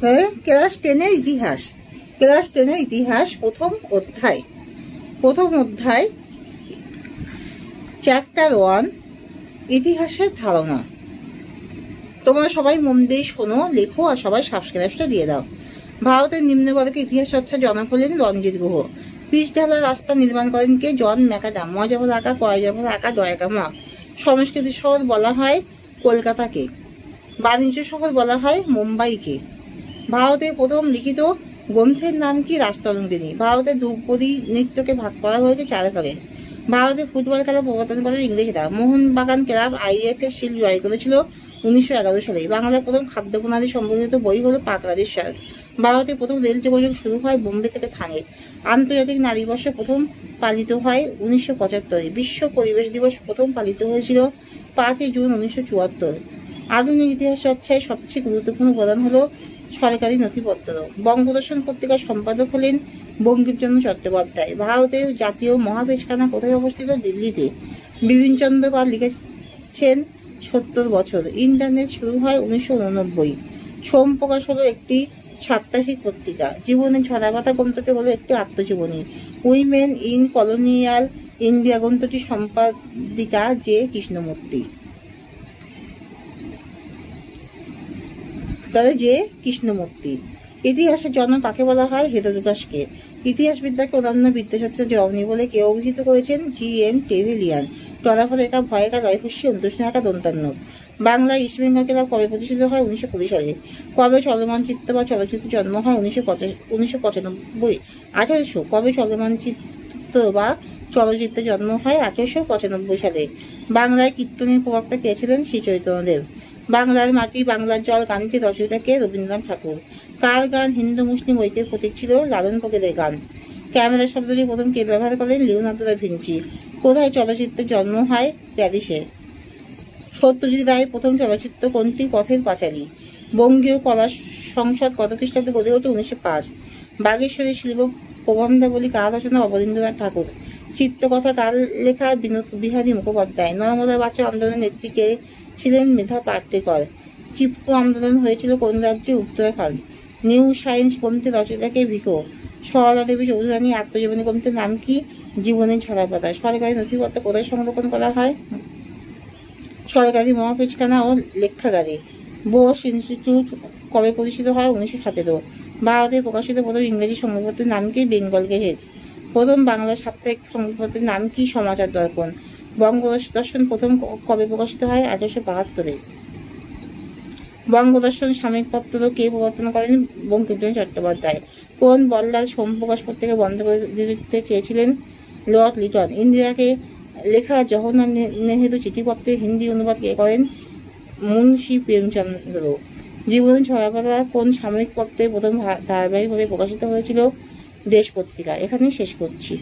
Class 10-এর ইতিহাস প্রথম অধ্যায় চ্যাপ্টার 1 ইতিহাসের ধারণা। তোমরা সবাই মন দিয়ে শোনো, লেখো আর সবাই সাবস্ক্রাইবটা দিয়ে দাও। ভারতের নিম্নবর্গে ইতিহাস চর্চার জনক হলেন রণজিৎ গুহ। পিচ ঢালা রাস্তা নির্মাণ করেন কে? জন ম্যাকাডাম। মজাফর আঁকা, কয়জাফর আঁকা, ডয়াকামা। সংস্কৃতি শহর বলা হয় কলকাতাকে। বাণিজ্য শহর বলা হয় মুম্বাইকে। ভারতের প্রথম লিখিত গ্রন্থের নাম কি? রাজতরঙ্গিনী। ভারতের ধ্রুপদী নৃত্যকে ভাগ করা হয়েছে 4 ভাগে। ভারতে ফুটবল খেলা প্রবর্তন করে ইংরেজরা। মোহনবাগান ক্লাব IF এর শিল জয় করেছিল 1911 সালে। বাংলার প্রথম খাদ্য প্রণালী সম্বন্ধিত বই হলো পাকরাজেশ্বর। ভারতের প্রথম রেল যোগাযোগ শুরু হয় বোম্বে থেকে থানে। আন্তর্জাতিক নারী দিবস প্রথম পালিত হয় 1975। বিশ্ব পরিবেশ দিবস প্রথম পালিত হয়েছিল 5 জুন 1974। আধুনিক ইতিহাস চর্চায় সবচেয়ে গুরুত্বপূর্ণ উপাদান হলো সরকারি নথিপত্র। বঙ্গদর্শন পত্রিকার সম্পাদক হলেন বঙ্কিমচন্দ্র চট্টোপাধ্যায়। ভারতের জাতীয় মহাপেশখানা কোথায় অবস্থিত? দিল্লিতে। বিপিনচন্দ্র পাল লিখেছেন 70 বছর। ইন্টারনেট শুরু হয় 1989। সোম প্রকাশ হলো একটি সাপ্তাহিক পত্রিকা। জীবনের ঝরাপাতা গ্রন্থটি হলো একটি আত্মজীবনী। উইমেন ইন কলোনিয়াল ইন্ডিয়া গ্রন্থটি সম্পাদিকা জে কৃষ্ণমূর্তি। ইতিহাসের জনক কাকে বলা হয়? হেরোডোটাসকে। ইতিহাসবিদ্যাকে অন্যান্য বিদ্যাশাস্ত্রের জননী বলে কে অভিহিত করেছেন? GM Trevelyan. টলাফলেখা, ভয়েকা, রয়হস্যি, অন্তঃসীমাকা, দন্তান্ন। বাংলায় ইস্ট বেঙ্গল ক্লাব কবে প্রতিষ্ঠিত হয়? 1920 সালে। কবে চলচ্চিত্র বা চলচ্চিত্রের জন্ম হয়? 1995। 1800। কবে চলচ্চিত্র বা চলচ্চিত্রের জন্ম হয়? 1895 সালে। বাংলায় কীর্তনের প্রবক্তা কে ছিলেন? শ্রী চৈতন্যদেব। বাংলার মাটি বাংলার জল গানটি রচয়িতা কে? রবীন্দ্রনাথ ঠাকুর। কার গান হিন্দু মুসলিম ঐক্যের প্রতীক ছিল? লালন ফকিরের গান। ক্যামেরা শব্দটি প্রথম কে ব্যবহার করেন? Leonardo da Vinci. কোথায় চলচ্চিত্রের জন্ম হয়? প্যারিসে। সত্যজিৎ রায়ের প্রথম চলচ্চিত্র কোনটি? পথের পাঁচালী। বঙ্গীয় কলা সংসদ কত খ্রিস্টাব্দে গড়ে ওঠে? 1905। বাগেশ্বরী শিল্প প্রবন্ধাবলী কার রচনা? অবনীন্দ্রনাথ ঠাকুর। চিত্রকথা কার লেখা? বিনোদ বিহারী মুখোপাধ্যায়। নর্মদা বাঁচাও আন্দোলনের নেত্রী কে ছিলেন? মেধা পাট্টেকর। চিপকো আন্দোলন হয়েছিল কোন রাজ্যে? উত্তরাখণ্ড। নিউ সায়েন্স গ্রন্থের রচয়িতা কে? ভিখো। সরলা দেবী চৌধুরানী আত্মজীবনী গ্রন্থের নাম কি? জীবনের ঝরাপাতা। সরকারি নথিপত্র কোথায় সংরক্ষণ করা হয়? সরকারি মহাপেশখানা ও লেখাগারে। বোস ইনস্টিটিউট কবে প্রতিষ্ঠিত হয়? 1917। ভারতে প্রকাশিত প্রথম ইংরেজি সংবাদপত্রের নাম কি? বেঙ্গল গেজেট। প্রথম বাংলা সাপ্তাহিক সংবাদপত্রের নাম কি? সমাচার দর্পণ। বঙ্গদর্শন প্রথম কবে প্রকাশিত হয়? 1872। বঙ্গদর্শন সাময়িক পত্র কে প্রবর্তন করেন? বঙ্কিমচন্দ্র চট্টোপাধ্যায়। কোন বল্লাল সোমপ্রকাশ পত্রিকা বন্ধ করে দিতে চেয়েছিলেন? লর্ড লিটন। ইন্দিরাকে লেখা জওহরলাল নেহেরু চিঠিপত্রের হিন্দি অনুবাদ কে করেন? মুন্সি প্রেমচন্দ্র। জীবনের ঝরাপাতা কোন সাময়িক পত্রে প্রথম ধারাবাহিকভাবে প্রকাশিত হয়েছিল? দেশ পত্রিকা। এখানেই শেষ করছি।